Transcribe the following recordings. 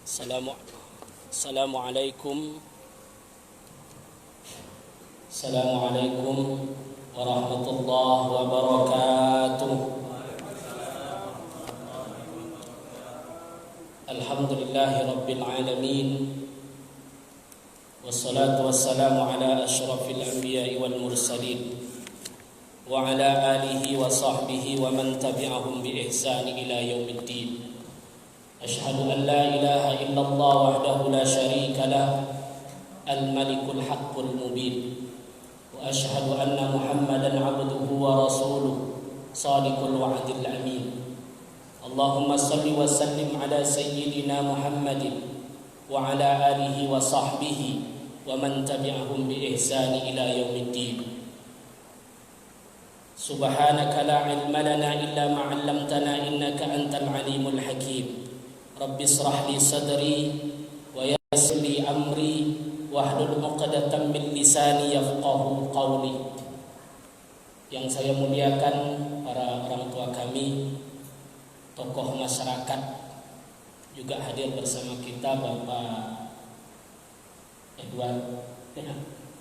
Assalamualaikum warahmatullahi wabarakatuh. Alhamdulillahi rabbil alamin. Wassalatu wassalamu ala asyrafil anbiya'i wal mursalin wa ala alihi wa sahbihi wa man tabi'ahum bi ihsani ila yaumiddin. Asyhadu an la ilaha illallah wahdahu la syarika lah al-malikul haqqul mubin wa asyhadu anna Muhammadan abduhu wa rasuluh shadiqul wa'dil amin. Allahumma salli wa sallim ala sayyidina Muhammadin wa ala alihi wa sahbihi wa man tabi'ahum bi ihsani ila yaumiddin. Subhanaka la ilma lana illa ma 'allamtana innaka antal alimul hakim. Rabbi israh li sadri wa yassir li amri wahlul 'uqdatam min lisani yafqahu qawli. Yang saya muliakan para orang tua kami, tokoh masyarakat, juga hadir bersama kita Bapak Edward,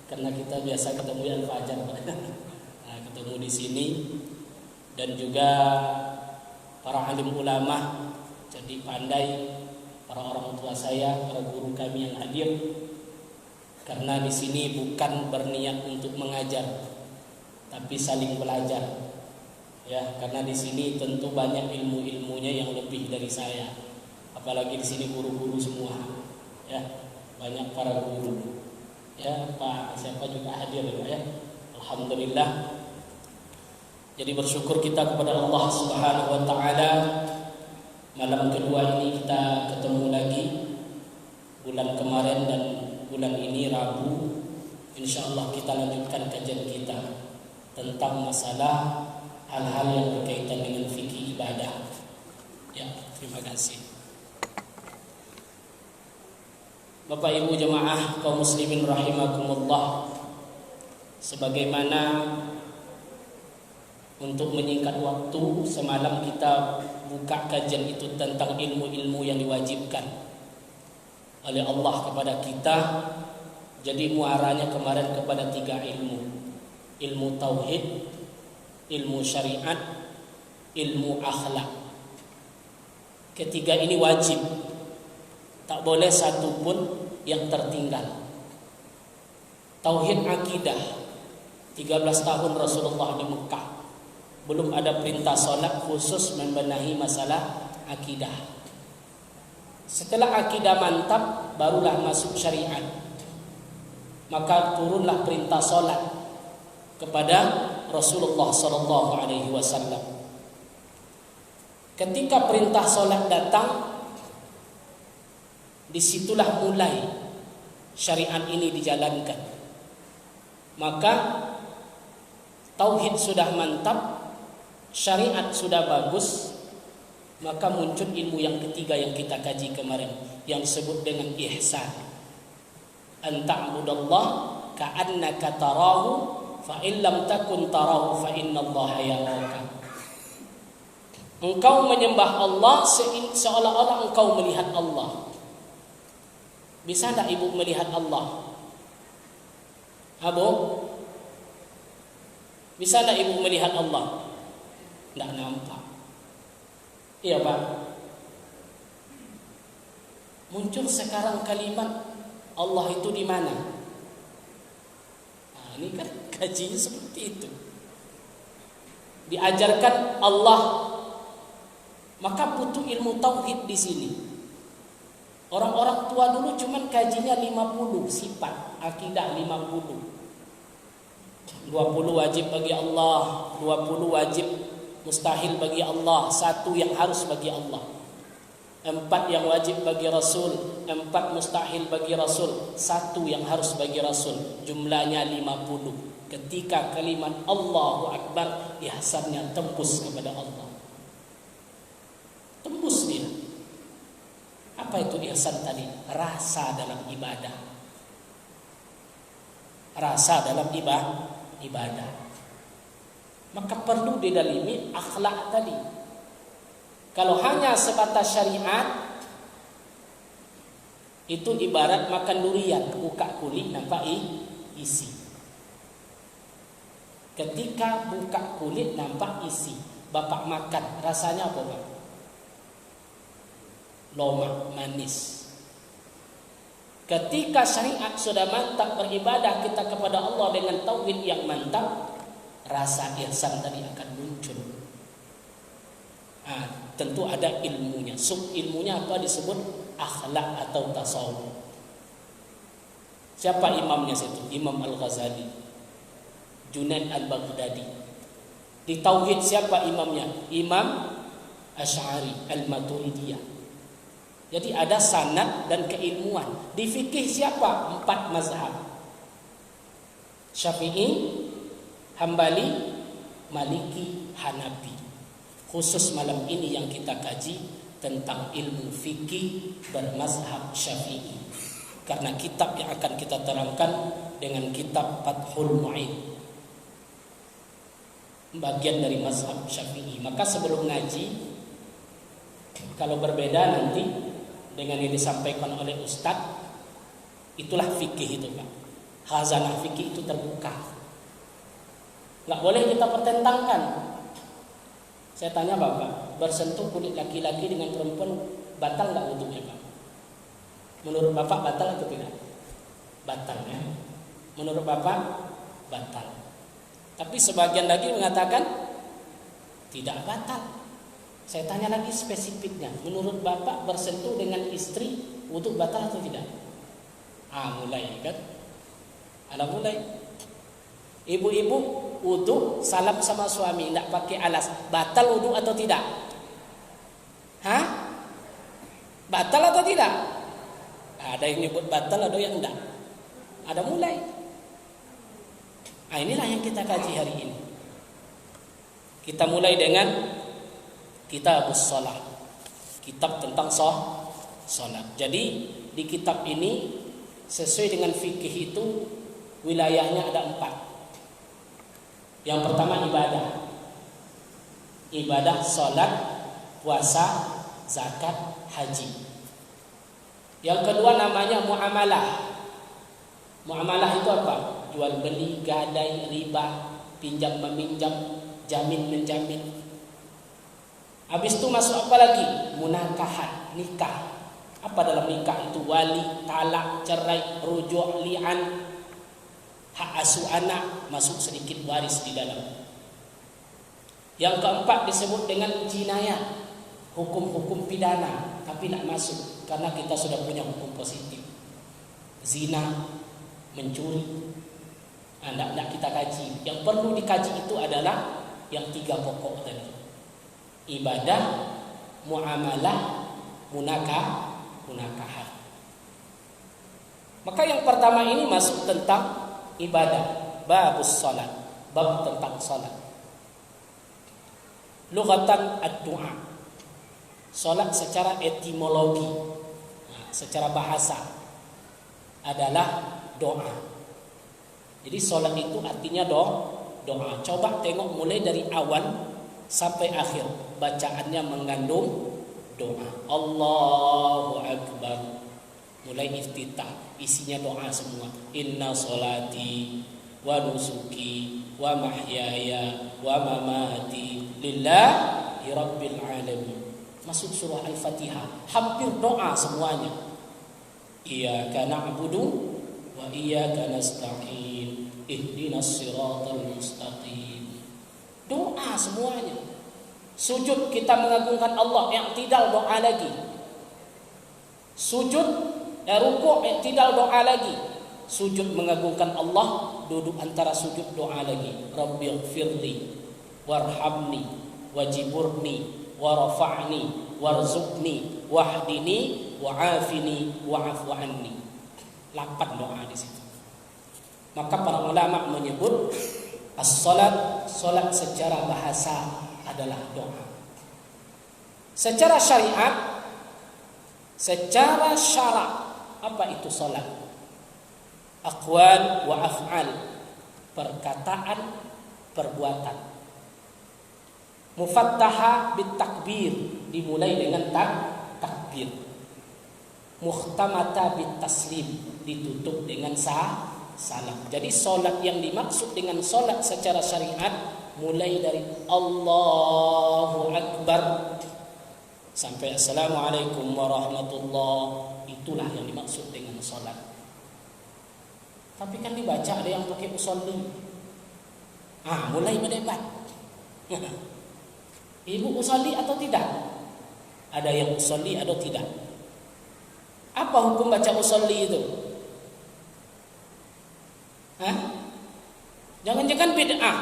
karena kita biasa ketemu di Al-Fajar, ketemu di sini, dan juga para alim ulama. Jadi pandai para orang tua saya, para guru kami yang hadir, karena di sini bukan berniat untuk mengajar, tapi saling belajar. Ya, karena di sini tentu banyak ilmu-ilmunya yang lebih dari saya. Apalagi di sini guru-guru semua. Ya, banyak para guru. Ya, Pak siapa juga hadir ya. Alhamdulillah. Jadi bersyukur kita kepada Allah Subhanahu wa taala. Malam kedua ini kita ketemu lagi. Bulan kemarin dan bulan ini Rabu, insyaallah kita lanjutkan kajian kita tentang masalah hal-hal yang berkaitan dengan fikih ibadah. Ya, terima kasih. Bapak Ibu jemaah kaum muslimin rahimakumullah. Sebagaimana untuk menyingkat waktu, semalam kita buka kajian itu tentang ilmu-ilmu yang diwajibkan oleh Allah kepada kita. Jadi muaranya kemarin kepada 3 ilmu. Ilmu tauhid, ilmu syariat, ilmu akhlak. Ketiga ini wajib. Tak boleh satu pun yang tertinggal. Tauhid akidah. 13 tahun Rasulullah di Mekah, belum ada perintah solat khusus membenahi masalah akidah. Setelah akidah mantap, barulah masuk syariat. Maka turunlah perintah solat kepada Rasulullah SAW. Ketika perintah solat datang, disitulah mulai syariat ini dijalankan. Maka tauhid sudah mantap, syariat sudah bagus, maka muncul ilmu yang ketiga yang kita kaji kemarin, yang disebut dengan ihsan. An ta'budallah ka'annaka tarahu fa in lam takun tarahu fa innallaha yaraka. Engkau menyembah Allah seolah-olah engkau melihat Allah. Bisa tak ibu melihat Allah? Abu, bisa tak ibu melihat Allah? Tidak nampak. Iya Pak. Muncul sekarang kalimat Allah itu di mana? Nah, ini kan kajinya seperti itu. Diajarkan Allah, maka butuh ilmu tauhid di sini. Orang-orang tua dulu cuman kajinya 50 sifat akidah, 50. 20 wajib bagi Allah, 20 wajib mustahil bagi Allah, 1 yang harus bagi Allah, 4 yang wajib bagi Rasul, 4 mustahil bagi Rasul, 1 yang harus bagi Rasul. Jumlahnya 50. Ketika kalimat Allahu Akbar, ihsannya tembus kepada Allah. Tembus dia. Apa itu ihsan tadi? Rasa dalam ibadah. Rasa dalam ibadah. Maka perlu didalimi akhlak tadi. Kalau hanya sebatas syariat, Itu ibarat makan durian, buka kulit nampak isi. Ketika buka kulit nampak isi, Bapak makan, rasanya apa Pak? Lomak, manis. Ketika syariat sudah mantap beribadah kita kepada Allah dengan tauhid yang mantap, rasa ihsan tadi akan muncul. Tentu ada ilmunya. Sub ilmunya apa disebut akhlak atau tasawuf. Siapa imamnya situ? Imam Al-Ghazali, Junaid Al-Baghdadi. Di tauhid siapa imamnya? Imam Asy'ari Al-Maturidiyah. Jadi ada sanad dan keilmuan. Di fikih siapa? 4 mazhab. Syafi'i, Hambali, Maliki, Hanafi. Khusus malam ini yang kita kaji tentang ilmu fikih bermazhab Syafi'i. Karena kitab yang akan kita terangkan dengan kitab Fathul Mu'in, bagian dari mazhab Syafi'i. Maka sebelum ngaji, kalau berbeda nanti dengan yang disampaikan oleh Ustadz, itulah fikih itu Pak. Khazanah fikih itu terbuka. Nggak boleh kita pertentangkan. Saya tanya Bapak, bersentuh kulit laki-laki dengan perempuan batal nggak wudhunya Pak? Menurut Bapak batal atau tidak? Batal ya. Menurut Bapak batal. Tapi sebagian lagi mengatakan tidak batal. Saya tanya lagi spesifiknya. Menurut Bapak bersentuh dengan istri wudhu batal atau tidak? Mulai kan? Ada mulai. Ibu-ibu wudhu salam sama suami tidak pakai alas, batal wudhu atau tidak? Batal atau tidak? Ada yang nyebut batal, ada yang tidak. Ada mulai. Inilah yang kita kaji hari ini. Kita mulai dengan Kitabus Shalah, kitab tentang salat. Jadi di kitab ini sesuai dengan fikih itu wilayahnya ada 4. Yang pertama ibadah, salat, puasa, zakat, haji. Yang kedua namanya muamalah. Muamalah itu apa? Jual beli, gadai, riba, pinjam meminjam, jamin menjamin. Habis itu masuk apa lagi? Munakahat, nikah. Apa dalam nikah itu? Wali, talak, cerai, rujuk, li'an, hak asuh anak, masuk sedikit waris di dalam. Yang keempat disebut dengan jinayah, hukum-hukum pidana, tapi tidak masuk karena kita sudah punya hukum positif. Zina, mencuri, tidak kita kaji. Yang perlu dikaji itu adalah yang 3 pokok tadi: ibadah, muamalah, munakahat. Maka yang pertama ini masuk tentang ibadah, babus salat, bab tentang salat. Lughatan ad-du'a. Salat secara etimologi, secara bahasa adalah doa. Jadi salat itu artinya doa. Coba tengok mulai dari awal sampai akhir, bacaannya mengandung doa. Allahu Akbar. Mulai iftitah, isinya doa semua. Inna sholati wa nusuki wa mahyaya wa mamati lillahi rabbil alamin. Masuk surah Al-Fatihah, hampir doa semuanya. Iyyaka na'budu wa iyyaka nasta'in. Ihdinas siratal mustaqim. Doa semuanya. Sujud kita mengagungkan Allah, i'tidal doa lagi. Sujud rukuk, i'tidal doa lagi. Sujud mengagungkan Allah, duduk antara sujud doa lagi. Rabbighfirli warhamni wajiburni warfa'ni warzuqni wahdini wa'afini wa'fu anni. 8 doa di situ. Maka para ulama menyebut as-salat, salat secara bahasa adalah doa. Secara syariat, secara syarak, apa itu salat? Aqwal wa af'al, perkataan, perbuatan. Mufattaha bit takbir, dimulai dengan takbir. muhtamata bit taslim, ditutup dengan salam. Jadi solat yang dimaksud dengan solat secara syariat mulai dari Allahu Akbar sampai Assalamualaikum warahmatullahi, itulah yang dimaksud dengan solat. Tapi kan dibaca ada yang pakai usolli. Mulai berdebat. Ibu usolli atau tidak? Ada yang usolli atau tidak? Apa hukum baca usolli itu? Jangan-jangan bid'ah.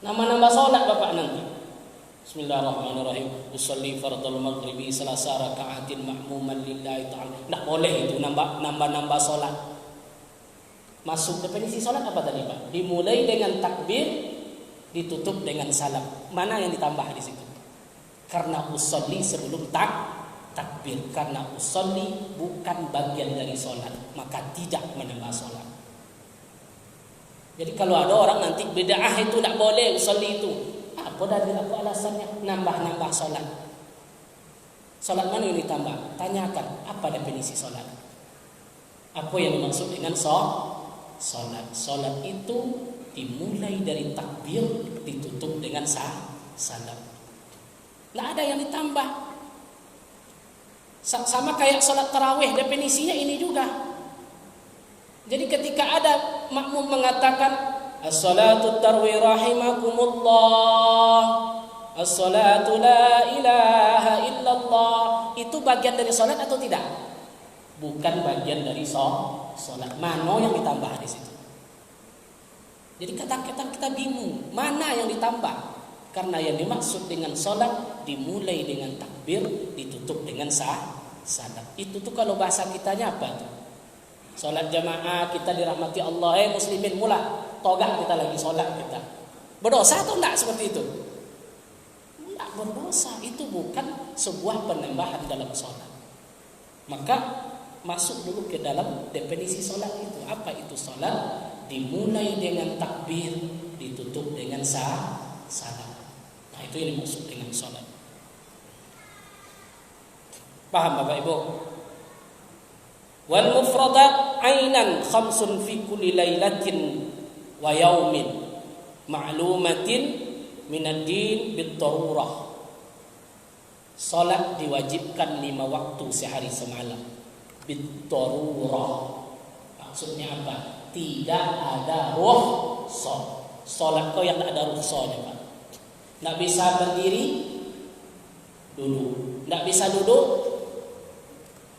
Nama-nama solat Bapak nanti. Bismillahirrahmanirrahim. Usolli fardhul maghribi salasa raka'atin ma'muman lillahi ta'ala. Enggak boleh itu nambah solat. Masuk definisi solat apa tadi Pak? Dimulai dengan takbir, ditutup dengan salam. Mana yang ditambah di situ? Karena usolli sebelum takbir. Karena usolli bukan bagian dari solat, maka tidak menambah solat. Jadi kalau ada orang nanti bid'ah itu tidak boleh usolli itu. Apa dalil, apa alasannya? Nambah solat. Solat mana yang ditambah? Tanyakan apa definisi solat. Apa yang dimaksud dengan solat? Solat itu dimulai dari takbir, ditutup dengan salam. Tidak ada yang ditambah. Sama kayak solat tarawih, definisinya ini juga. Jadi ketika ada makmum mengatakan as-salatu tarwi rahimakumullah, as-salatu la ilaha illallah, itu bagian dari solat atau tidak? Bukan bagian dari solat. Mana yang ditambah di situ? Jadi kadang-kadang kita bingung mana yang ditambah. Karena yang dimaksud dengan solat dimulai dengan takbir, ditutup dengan salam. Itu tuh kalau bahasa kitanya apa tuh? Solat jamaah kita dirahmati Allah. Muslimin mula togak kita lagi solat kita. Berdosa atau enggak seperti itu? Enggak berdosa. Itu bukan sebuah penambahan dalam solat. Maka masuk dulu ke dalam definisi solat itu. Apa itu solat? Dimulai dengan takbir, ditutup dengan salam. Nah itu yang dimaksud dengan solat. Paham Bapak Ibu? Wal mufradat ainan khamsun fi kulli lailatin wa yaumin ma'lumatin minad din bid darurah. Salat diwajibkan 5 waktu sehari semalam. Bid darurah. Maksudnya apa? Tidak ada rukhsah. Salat kau yang tak ada rukhsahnya, Pak. Tak bisa berdiri, duduk. Tak bisa duduk,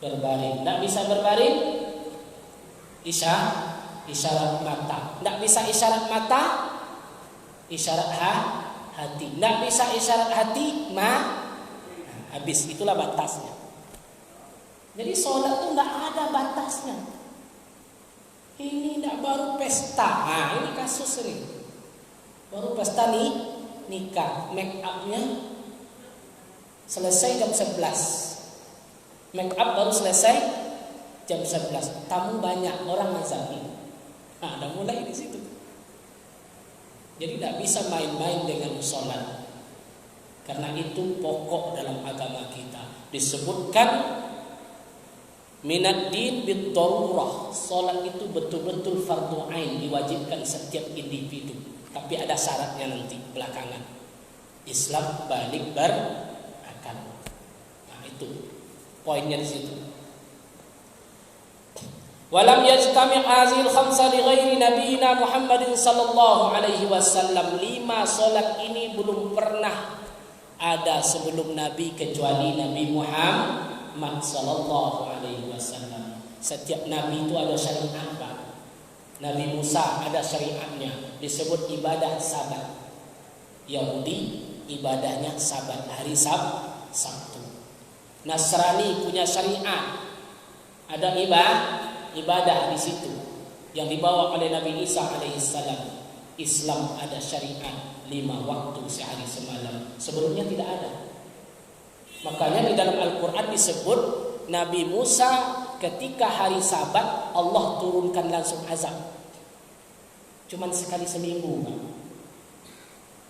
berbaring. Tak bisa berbaring, isyarat mata. Tak bisa isyarat mata, isyarat hati. Tak bisa isyarat hati, habis. Itulah batasnya. Jadi sholat itu tidak ada batasnya. Ini tidak baru pesta. Ini kasus ini. Baru pesta nikah. Make upnya selesai jam 11. Make up baru selesai jam 11. Tamu banyak, orang ngazamin. Udah mulai di situ. Jadi tidak bisa main-main dengan sholat. Karena itu pokok dalam agama kita. Disebutkan minad din bid darurah. Salat itu betul-betul fardu ain, diwajibkan setiap individu. Tapi ada syaratnya nanti belakangan. Islam balik berakal. Nah itu poinnya di situ. Walam yajtami' hazil khamsa li ghairi nabiyina Muhammadin sallallahu alaihi wasallam. 5 salat ini belum pernah ada sebelum Nabi kecuali Nabi Muhammad sallallahu alaihi wasallam. Setiap nabi itu ada syariat, Pak. Nabi Musa ada syariatnya, disebut ibadah Sabat. Yahudi ibadahnya Sabat, hari Sabtu. Nasrani punya syariat, ada ibadah di situ yang dibawa oleh Nabi Isa alaihissalam. Islam ada syariat 5 waktu sehari semalam. Sebelumnya tidak ada. Makanya di dalam Al-Quran disebut Nabi Musa ketika hari Sabat Allah turunkan langsung azab. Cuman sekali seminggu, Pak.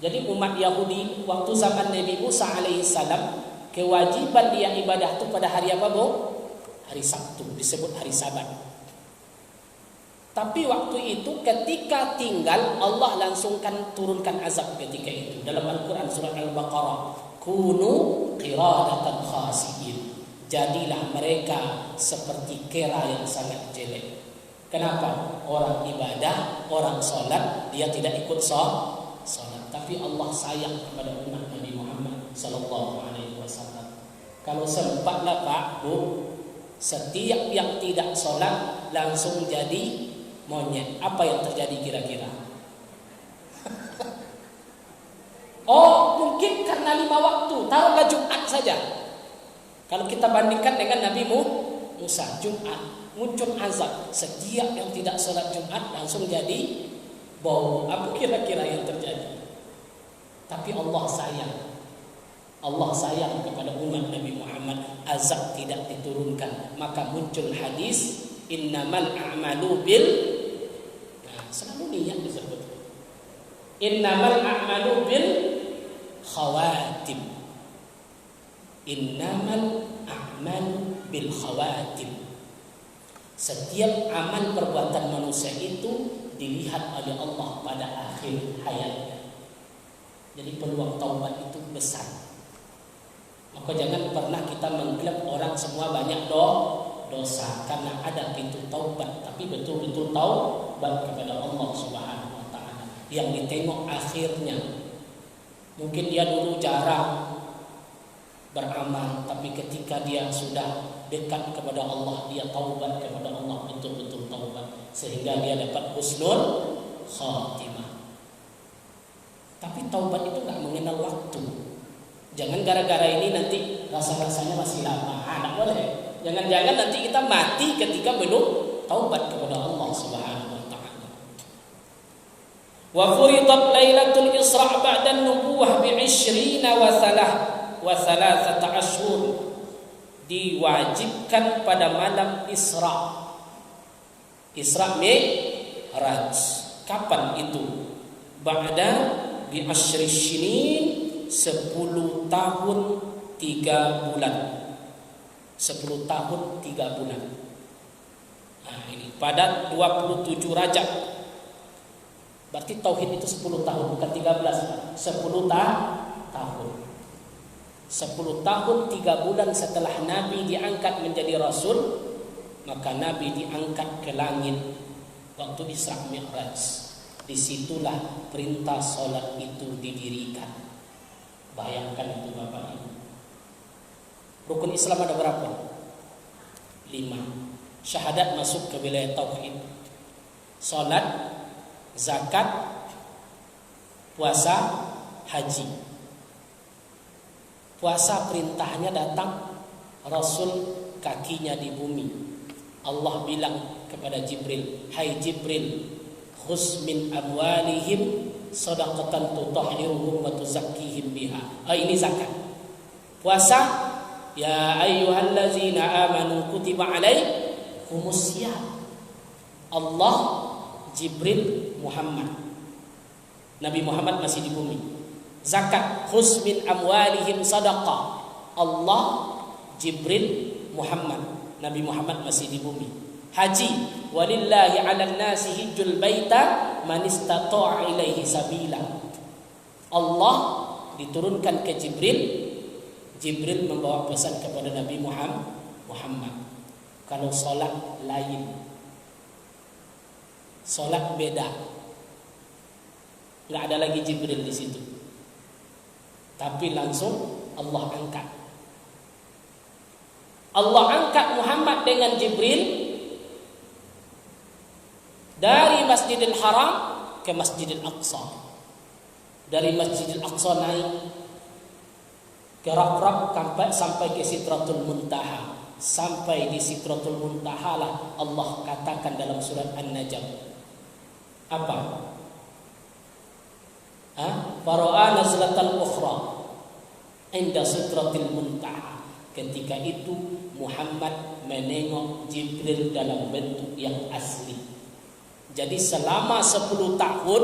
Jadi umat Yahudi waktu zaman Nabi Musa alaihissalam kewajiban dia ibadah itu pada hari apa, Bu? hari Sabtu, disebut hari Sabat. Tapi waktu itu ketika tinggal, Allah langsungkan turunkan azab ketika itu. Dalam Al-Quran surat Al-Baqarah, kunu qiradatan khasiin, jadilah mereka seperti kera yang sangat jelek. Kenapa? Orang ibadah, orang sholat, dia tidak ikut sholat. Tapi Allah sayang kepada umat Nabi Muhammad Sallallahu Alaihi Wasallam. Kalau sempatlah Pak Bu, setiap yang tidak sholat langsung jadi monyet. Apa yang terjadi kira-kira? Oh, mungkin karena 5 waktu. Taruhlah Jumat saja. Kalau kita bandingkan dengan Nabi Musa, Jumat muncul azab. Setiap yang tidak sholat Jumat langsung jadi bau. Apa kira-kira yang terjadi? Tapi Allah sayang. Allah sayang kepada umat Nabi Muhammad. Azab tidak diturunkan. Maka muncul hadis, innamal a'malu bil, nah, selalu niat disebut. Innamal a'malu bil khawatim. Innamal a'malu bil khawatim. Setiap amal perbuatan manusia itu dilihat oleh Allah pada akhir hayatnya. Jadi peluang taubat itu besar. Maka jangan pernah kita mengklaim orang semua banyak dosa, karena ada pintu taubat, tapi betul-betul taubat kepada Allah Subhanahu wa taala. Yang ditengok akhirnya. Mungkin dia dulu jarang beramal, tapi ketika dia sudah dekat kepada Allah, dia taubat kepada Allah, betul-betul taubat, sehingga dia dapat husnul khatimah. Tapi taubat itu enggak mengenal waktu. Jangan gara-gara ini nanti rasa-rasanya masih lama. Tidak boleh. Jangan-jangan nanti kita mati ketika belum taubat kepada Allah Subhanahu wa taala. Wa furidat lailatul Isra' ba'da an-nubuwah bi 20 wa 3 ashhur. Diwajibkan pada malam Isra'. Isra' Mi'raj. Kapan itu? Ba'da bi 10 sinin, 10 tahun 3 bulan. 10 tahun 3 bulan. Nah, ini pada 27 Rajab. Berarti tauhid itu 10 tahun, bukan 13. 10 tahun. 10 tahun 3 bulan setelah Nabi diangkat menjadi Rasul, maka Nabi diangkat ke langit waktu Isra Mi'raj. Disitulah perintah solat itu didirikan. Bayangkan itu Bapak Ibu. Rukun Islam ada berapa? 5. Syahadat masuk ke wilayah tauhid. Salat, zakat, puasa, haji. Puasa perintahnya datang, Rasul kakinya di bumi. Allah bilang kepada Jibril, "Hai Jibril, khuz min amwalihim shadaqatan tutahhiruhum wa tuzakkihim biha." Ini zakat. Puasa, ya ayyuhallazina amanu kutiba alaikumus syiyam. Allah, Jibril, Muhammad. Nabi Muhammad masih di bumi. Zakat, khuz min amwalihim sadaqah. Allah, Jibril, Muhammad. Nabi Muhammad masih di bumi. Haji, walillahi 'alan nasi hijjul baita man istata'a ilaihi sabila. Allah diturunkan ke Jibril. Jibril membawa pesan kepada Nabi Muhammad. Kalau solat lain, solat beda. Nggak ada lagi Jibril di situ. Tapi langsung Allah angkat. Allah angkat Muhammad dengan Jibril dari Masjidil Haram ke Masjidil Aqsa. Dari Masjidil Aqsa naik ke Raq sampai ke Sidratul Muntaha. Sampai di Sidratul Muntaha lah Allah katakan dalam surat An-Najm. Apa? Fara'a nazlatal ukhra inda Sidratil Muntaha. Ketika itu Muhammad menengok Jibril dalam bentuk yang asli. Jadi selama 10 tahun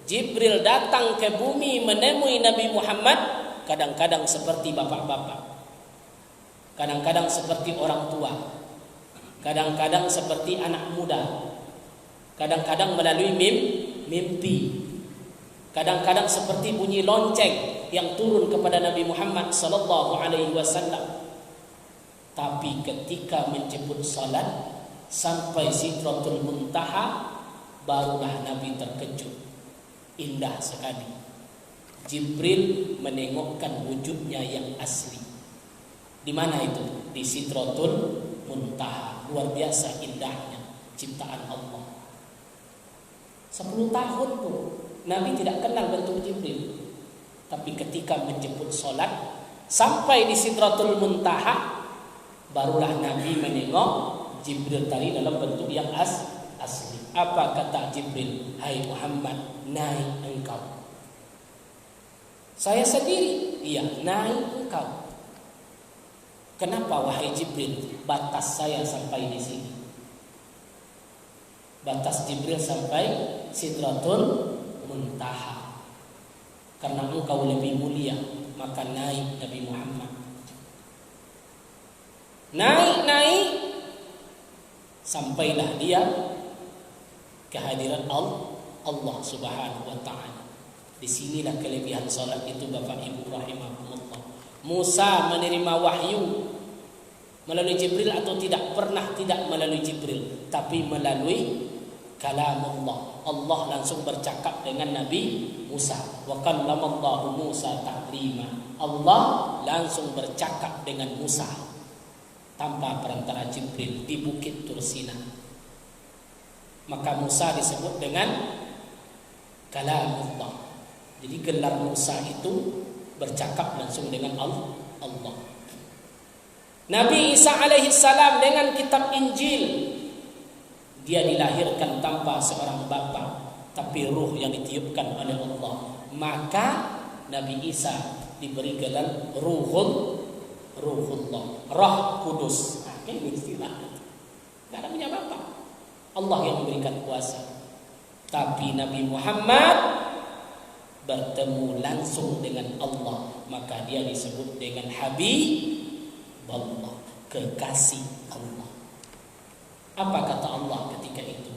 Jibril datang ke bumi menemui Nabi Muhammad, kadang-kadang seperti bapak-bapak. kadang-kadang seperti orang tua, kadang-kadang seperti anak muda, kadang-kadang melalui mimpi, kadang-kadang seperti bunyi lonceng yang turun kepada Nabi Muhammad sallallahu alaihi wasallam. Tapi ketika menjemput salat sampai Sidratul Muntaha, barulah Nabi terkejut. Indah sekali. Jibril menengokkan wujudnya yang asli. Di mana itu? Di Sidratul Muntaha. Luar biasa indahnya ciptaan Allah. 10 tahun pun Nabi tidak kenal bentuk Jibril. Tapi ketika menjemput salat sampai di Sidratul Muntaha, barulah Nabi menengok Jibril tadi dalam bentuk yang asli. Apa kata Jibril? Hai Muhammad, naik engkau. Saya sendiri, iya, naik engkau. Kenapa wahai Jibril? Batas saya sampai di sini. Batas Jibril sampai Sidratul Muntaha. Karena engkau lebih mulia, maka naik Nabi Muhammad. Naik sampailah dia kehadiran Allah Subhanahu wa taala. Disinilah kelebihan salat itu Bapak Ibu rahimakumullah. Musa menerima wahyu melalui Jibril atau tidak? Pernah tidak melalui Jibril, tapi melalui kalam Allah. Allah langsung bercakap dengan Nabi Musa. Wa kallamallahu Musa taklima. Allah langsung bercakap dengan Musa tanpa perantara Jibril di Bukit Tursina. Maka Musa disebut dengan kalamullah. Jadi gelar Musa itu bercakap langsung dengan Allah. Nabi Isa alaihi salam dengan kitab Injil, dia dilahirkan tanpa seorang bapa, tapi ruh yang ditiupkan oleh Allah. Maka Nabi Isa diberi gelar Ruhullah, Roh Kudus. Ini istilah. Tidak ada punya bapa. Allah yang memberikan kuasa. Tapi Nabi Muhammad bertemu langsung dengan Allah, maka dia disebut dengan Habibullah, kekasih Allah. Apa kata Allah ketika itu?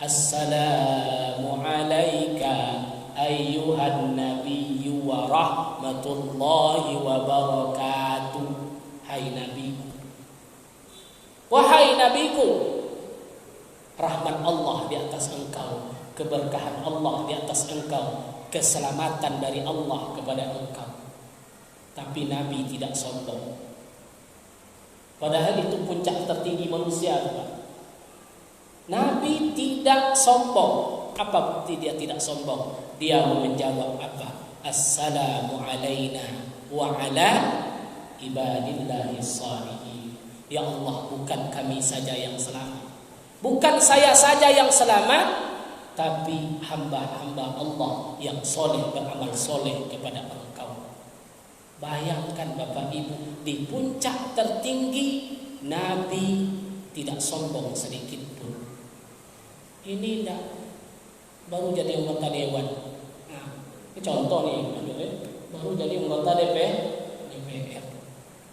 Assalamu alayka ayyuhan nabiyyu wa rahmatullahi wa barakatuh. Hai nabiku, wahai nabiku, rahmat Allah di atas engkau, keberkahan Allah di atas engkau, keselamatan dari Allah kepada engkau. Tapi Nabi tidak sombong. Padahal itu puncak tertinggi manusia, Pak. Nabi tidak sombong. Apa bukti dia tidak sombong? Dia menjawab apa? Assalamu alayna wa ala ibadillahi shalihin. Ya Allah, bukan kami saja yang selamat, bukan saya saja yang selamat, tapi hamba-hamba Allah yang soleh, beramal soleh kepada engkau. Bayangkan Bapak Ibu, di puncak tertinggi Nabi tidak sombong sedikit pun. Ini tidak baru jadi anggota dewan. Nah, ini contoh nih, baru jadi anggota DPR.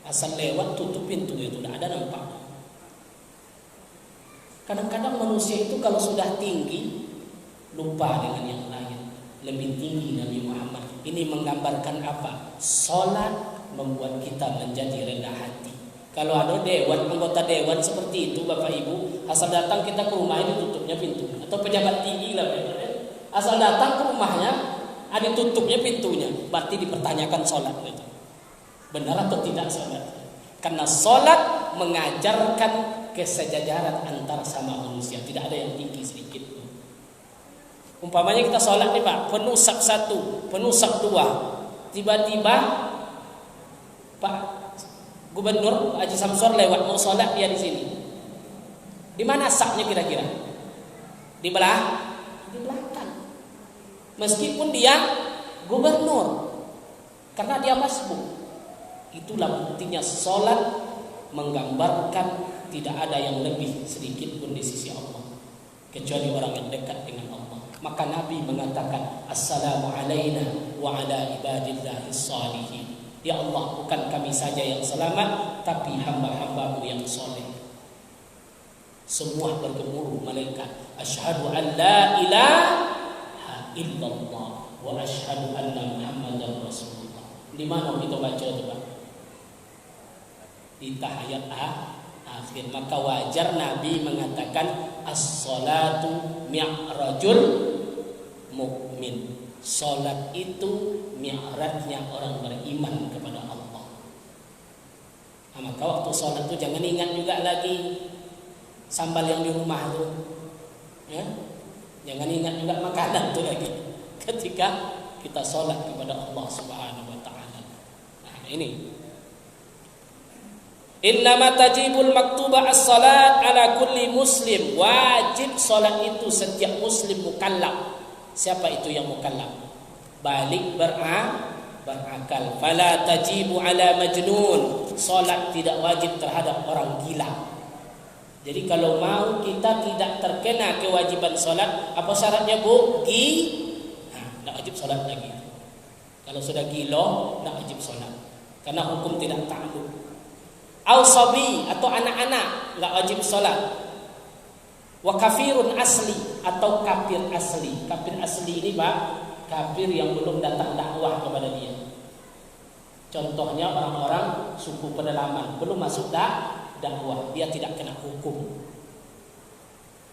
Asal lewat tutup pintu itu, tidak ada nampak. Kadang-kadang manusia itu kalau sudah tinggi lupa dengan yang lain. Lebih tinggi Nabi Muhammad. Ini menggambarkan apa? Salat membuat kita menjadi rendah hati. Kalau ada dewan, anggota dewan seperti itu Bapak Ibu, asal datang kita ke rumah ini tutupnya pintu. Atau pejabat tinggi lah, asal datang ke rumahnya ada tutupnya pintunya, berarti dipertanyakan salat itu. Benar atau tidak salat? Karena salat mengajarkan kesejajaran antar sama manusia, tidak ada yang tinggi sedikit. Umpamanya kita sholat nih Pak, penuh saf 1, penuh saf 2, tiba-tiba Pak Gubernur Haji Samsur lewat mau sholat dia di sini. Di mana safnya kira-kira? Di belakang. Meskipun dia gubernur, karena dia masbuk. Itulah buktinya sholat menggambarkan tidak ada yang lebih sedikit pun di sisi Allah, kecuali orang yang dekat dengan Allah. Maka Nabi mengatakan Assalamu alayna wa ala ibadillahi shalihin. Ya Allah, bukan kami saja yang selamat, tapi hamba-hambamu yang soleh. Semua bergemuruh malaikat. Asyhadu an la ilaha illallah wa asyhadu anna Muhammadar Rasulullah. Di mana kita baca itu, Pak? Di tahiyat akhir. Maka wajar Nabi mengatakan as-salatu mi'rajul mukmin. Salat itu mi'rajnya orang beriman kepada Allah. Nah, maka waktu salat itu jangan ingat juga lagi sambal yang di rumah itu, ya. Jangan ingat juga makanan itu lagi ketika kita salat kepada Allah Subhanahu wa taala. Nah, ini innama tajibul maktubah as-salat ala kulli muslim. Wajib salat itu setiap muslim mukallaf. Siapa itu yang mukallaf? Balik berakal. Fala tajibu ala majnun. Salat tidak wajib terhadap orang gila. Jadi kalau mau kita tidak terkena kewajiban salat, apa syaratnya, Bu? Tidak wajib salat lagi. Kalau sudah gila, tidak wajib salat. Karena hukum tidak ta'alluk. Al-sabi atau anak-anak enggak wajib salat. Wa kafirun asli atau kafir asli. Kafir asli ini, Pak, kafir yang belum datang dakwah kepada dia. Contohnya orang-orang suku pedalaman, belum masuk dakwah, dia tidak kena hukum.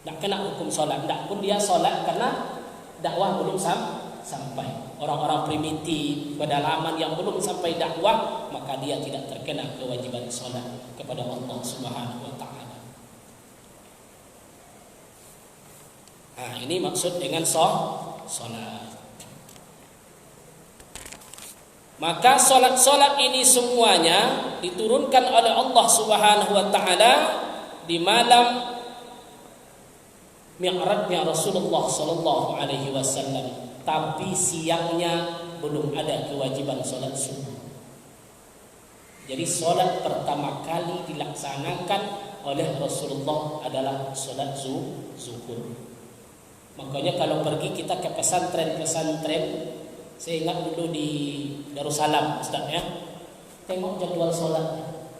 Tidak kena hukum salat, tidak pun dia salat karena dakwah belum sampai. Orang-orang primitif pedalaman yang belum sampai dakwah, maka dia tidak terkena kewajiban salat kepada Allah Subhanahu wa taala. Nah, ini maksud dengan salat. Maka salat-salat ini semuanya diturunkan oleh Allah Subhanahu wa taala di malam Mi'rajnya Rasulullah sallallahu alaihi wasallam. Tapi siangnya belum ada kewajiban salat subuh. Jadi salat pertama kali dilaksanakan oleh Rasulullah adalah salat zuhur. Makanya kalau pergi kita ke pesantren, saya ingat dulu di Darussalam, Ustaz, ya. Tengok jadwal salatnya.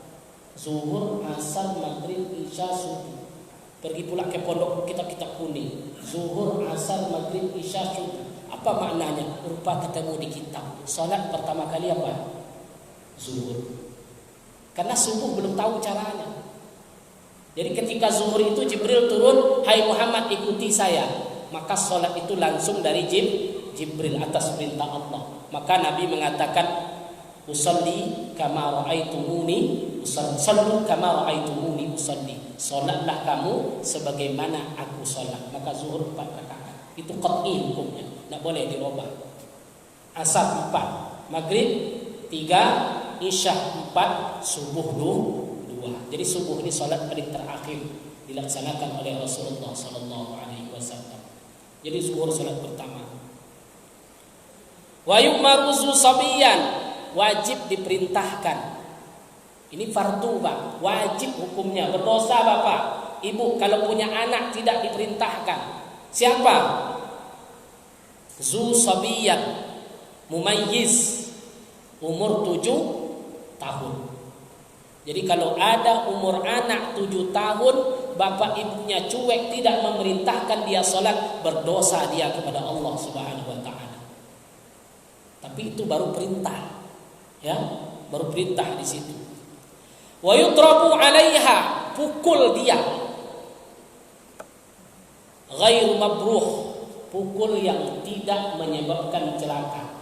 Zuhur, asar, maghrib, isya, subuh. Pergi pula ke pondok kitab-kitab kuning. Zuhur, asar, maghrib, isya, subuh. Apa maknanya? Rupa ketemu di kitab. Salat pertama kali apa? Zuhur. Karena subuh belum tahu caranya. Jadi ketika zuhur itu Jibril turun, "Hai Muhammad, ikuti saya." Maka salat itu langsung dari Jibril atas perintah Allah. Maka Nabi mengatakan, "Usalli kama ra'aitumuni usalli, sallu kama ra'aitumuni usalli." Salatlah kamu sebagaimana aku salat. Maka zuhur 4 rakaat. Itu qat'i hukumnya, tidak boleh dirubah. Asar 4, maghrib 3, isya 4, subuh 2. Jadi subuh ini salat paling terakhir dilaksanakan oleh Rasulullah sallallahu alaihi wasallam. Jadi zuhur salat pertama. Wa yu'maru sabiyan, wajib diperintahkan. Ini fardu, Pak, wajib hukumnya. Berdosa Bapak, Ibu kalau punya anak tidak diperintahkan. Siapa? Zu sabiyan, mumayyiz, umur 7 tahun. Jadi kalau ada umur anak 7 tahun, bapak ibunya cuek, tidak memerintahkan dia salat, berdosa dia kepada Allah Subhanahu wa taala. Tapi itu baru perintah. Ya, baru perintah di situ. Wa yutrabu 'alaiha, pukul dia. Ghairu mabruh, pukul yang tidak menyebabkan celaka.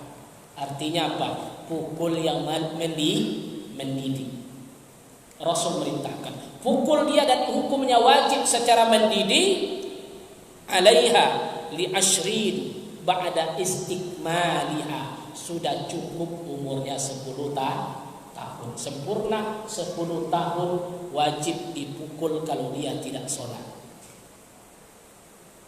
Artinya apa? Pukul yang mendidik. Rasul merintahkan, pukul dia, dan hukumnya wajib secara mendidik. Alaiha li ashrin ba'da istikmaliha, sudah cukup umurnya 10 tahun. Sempurna 10 tahun wajib dipukul kalau dia tidak sholat.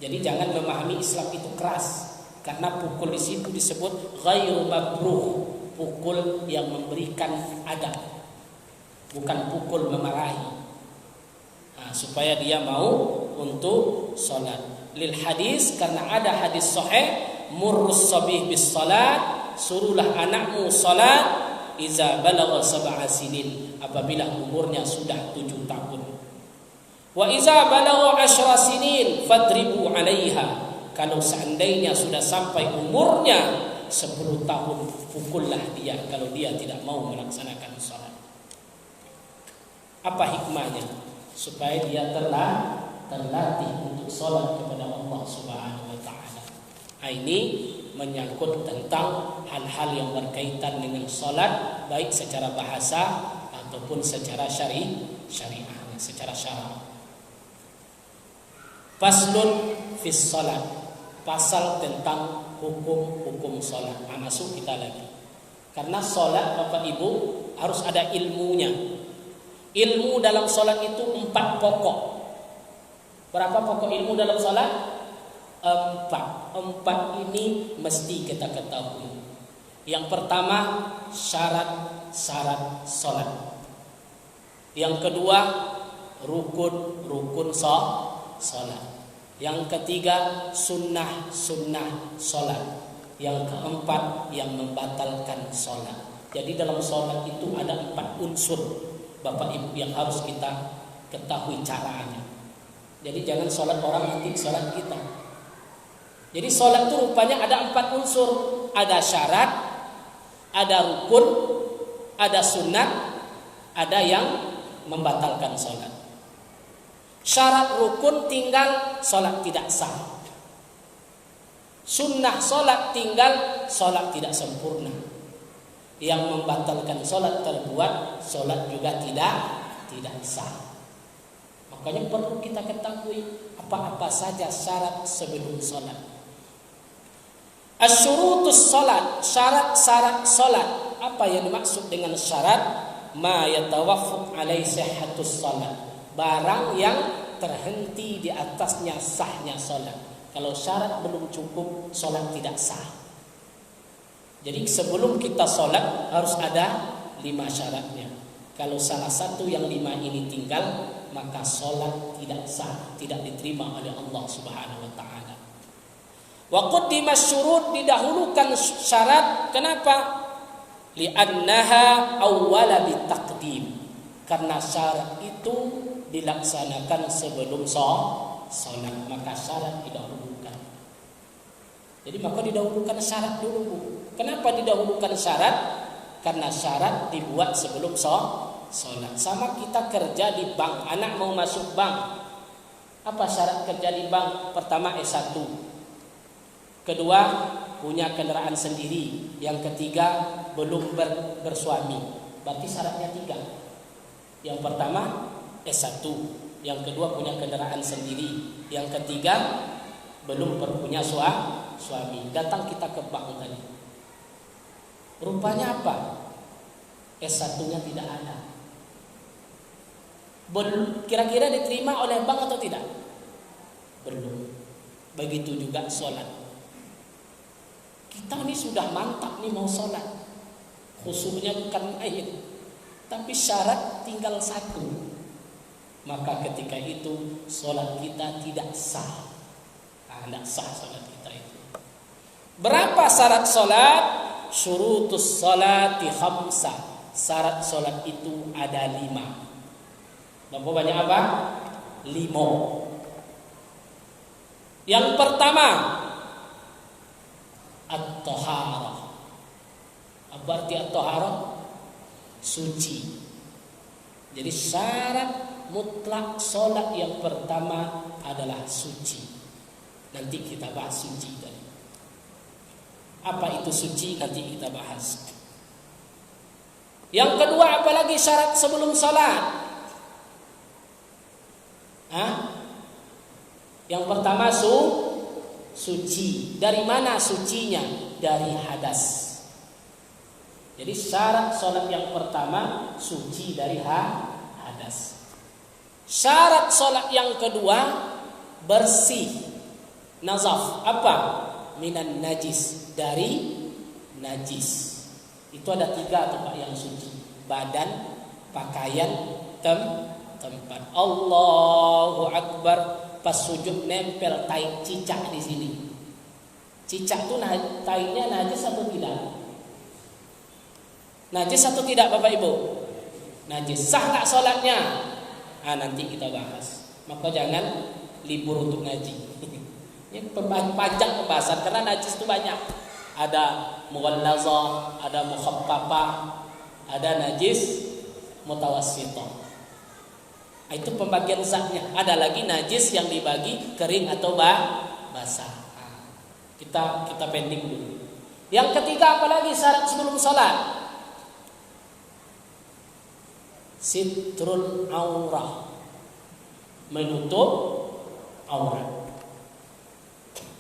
Jadi jangan memahami Islam itu keras, karena pukul di situ disebut ghairu mabruh, pukul yang memberikan adab, bukan pukul memarahi. Supaya dia mau untuk sholat. Lil hadis, karena ada hadis sahih, murrus sabih bis salat, suruhlah anakmu sholat, iza balagha sab'a sinin, apabila umurnya sudah 7 tahun. Wa iza balagha 10 sinin fadribu 'alaiha, kalau seandainya sudah sampai umurnya 10 tahun, pukullah dia kalau dia tidak mau melaksanakan salat. Apa hikmahnya? Supaya dia terlatih untuk salat kepada Allah Subhanahu wa taala. Ini menyangkut tentang hal-hal yang berkaitan dengan salat, baik secara bahasa ataupun secara syariah, secara syara'. Faslun fis salat, pasal tentang hukum-hukum salat. Masuk kita lagi. Karena salat Bapak Ibu harus ada ilmunya. Ilmu dalam salat itu 4 pokok. Berapa pokok ilmu dalam salat? 4. 4 ini mesti kita ketahui. Yang pertama, syarat-syarat salat. Yang kedua, rukun-rukun salat. Yang ketiga, sunnah-sunnah salat. Yang keempat, yang membatalkan salat. Jadi dalam salat itu ada 4 unsur Bapak Ibu yang harus kita ketahui caranya. Jadi jangan salat orang nanti salat kita. Jadi salat itu rupanya ada 4 unsur. Ada syarat, ada rukun, ada sunnah, ada yang membatalkan salat. Syarat rukun tinggal, salat tidak sah. Sunnah salat tinggal, salat tidak sempurna. Yang membatalkan salat terbuat, salat juga tidak sah. Makanya perlu kita ketahui apa-apa saja syarat sebelum salat. Asyurutus salat, syarat-syarat salat. Apa yang dimaksud dengan syarat? Ma yatawaffaq alaihi sihhatus salat, barang yang terhenti di atasnya sahnya salat. Kalau syarat belum cukup, salat tidak sah. Jadi sebelum kita salat harus ada 5 syaratnya. Kalau salah satu yang 5 ini tinggal, maka salat tidak sah, tidak diterima oleh Allah Subhanahu wa taala. Wa qaddima syurut, didahulukan syarat. Kenapa? Li'annaha awwala bitaqdim, karena syarat itu dilaksanakan sebelum salat, maka syarat didahulukan. Jadi maka didahulukan syarat dulu. Kenapa didahulukan syarat? Karena syarat dibuat sebelum salat. Sama kita kerja di bank, anak mau masuk bank. Apa syarat kerja di bank? Pertama S1. Kedua, punya kendaraan sendiri. Yang ketiga, belum bersuami. Berarti syaratnya 3. Yang pertama S1, yang kedua punya kendaraan sendiri, yang ketiga belum punya suami. Datang kita ke bank tadi. Rupanya apa? S1-nya tidak ada. Kira-kira diterima oleh bank atau tidak? Belum. Begitu juga sholat. Kita ini sudah mantap nih mau sholat, khusyuknya bukan main, tapi syarat tinggal 1. Maka ketika itu sholat kita tidak sah. Tidak sah sholat kita itu. Berapa syarat sholat? Syurutus sholati khamsah. Syarat sholat itu ada 5. Berapa banyak apa? 5. Yang pertama, at-taharah. Apa arti at-taharah? Suci. Jadi syarat mutlak sholat yang pertama adalah suci. Nanti kita bahas suci tadi. Apa itu suci? Nanti kita bahas. Yang kedua, apalagi syarat sebelum sholat? Yang pertama suci. Dari mana sucinya? Dari hadas. Jadi syarat sholat yang pertama suci dari hadas. Syarat sholat yang kedua bersih, nazaf. Apa? Minan najis, dari najis. Itu ada 3 tempat yang suci: badan, pakaian, tempat. Allahu Akbar. Pas sujud nempel tai cicak di sini. Cicak itu tainya najis atau tidak? Najis atau tidak Bapak Ibu? Najis. Sah nggak sholatnya? Nanti kita bahas. Maka jangan libur untuk ngaji. Ini panjang pembahasan karena najis itu banyak. Ada mughallazah, ada mukhaffafah, ada najis mutawassithah. Itu pembagian zatnya. Ada lagi najis yang dibagi kering atau basah. Kita pending dulu. Yang ketiga apalagi syarat sebelum sholat? Sitrul aurah, menutup aurat.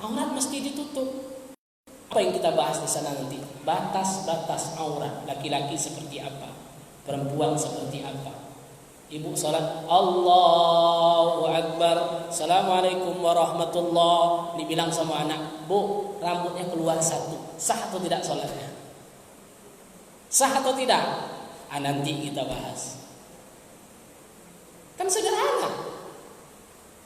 Aurat mesti ditutup. Apa yang kita bahas di sana nanti? Batas-batas aurat. Laki-laki seperti apa? Perempuan seperti apa? Ibu salat Allahu Akbar, Assalamualaikum warahmatullah, dibilang sama anak, Bu, rambutnya keluar satu. Sah atau tidak salatnya? Sah atau tidak? Nanti kita bahas. Kan sederhana.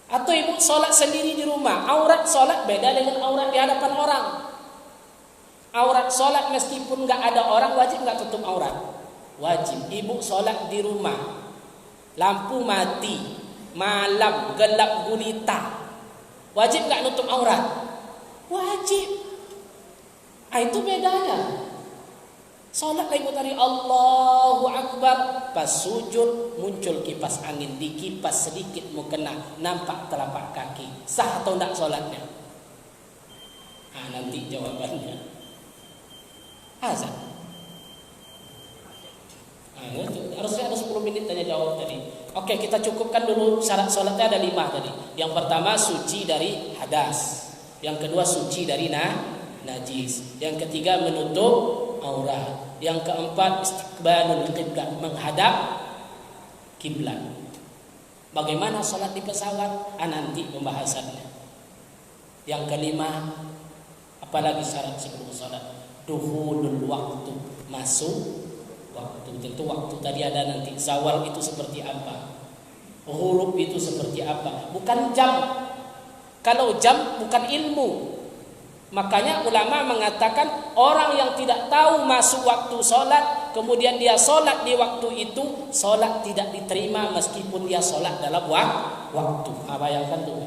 Atau ibu sholat sendiri di rumah, aurat sholat beda dengan aurat di hadapan orang. Aurat sholat meskipun gak ada orang, wajib gak tutup aurat? Wajib. Ibu sholat di rumah, lampu mati, malam, gelap gulita, wajib gak nutup aurat? Wajib. Itu bedanya. Salat ibu tadi Allahu Akbar, pas sujud muncul kipas angin, dikipas sedikit mukena, nampak telapak kaki. Sah atau tidak salatnya? Nanti jawabannya. Azan. Harusnya ada 10 menit tanya jawab tadi. Oke, kita cukupkan dulu syarat salatnya ada 5 tadi. Yang pertama suci dari hadas. Yang kedua suci dari najis. Yang ketiga menutup aurat. Yang keempat istiqbalul qiblat, menghadap kiblat. Bagaimana salat di pesawat? Nanti pembahasannya. Yang kelima, apalagi syarat sebelum salat? Dukhulul waktu, masuk waktu. Tentu waktu tadi ada nanti. Zawal itu seperti apa? Ghurub itu seperti apa? Bukan jam. Kalau jam bukan ilmu. Makanya ulama mengatakan orang yang tidak tahu masuk waktu sholat, kemudian dia sholat di waktu itu, sholat tidak diterima meskipun dia sholat dalam waktu. Bayangkan tuh.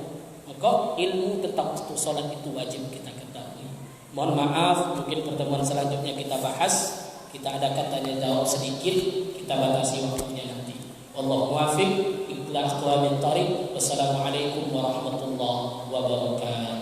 Maka ilmu tentang waktu sholat itu wajib kita ketahui. Mohon maaf, mungkin pertemuan selanjutnya kita bahas. Kita adakan tanya jawab sedikit, kita batasi waktunya nanti. Wallahu muwaffiq ila aqwamit thariq. Wassalamualaikum warahmatullahi wabarakatuh.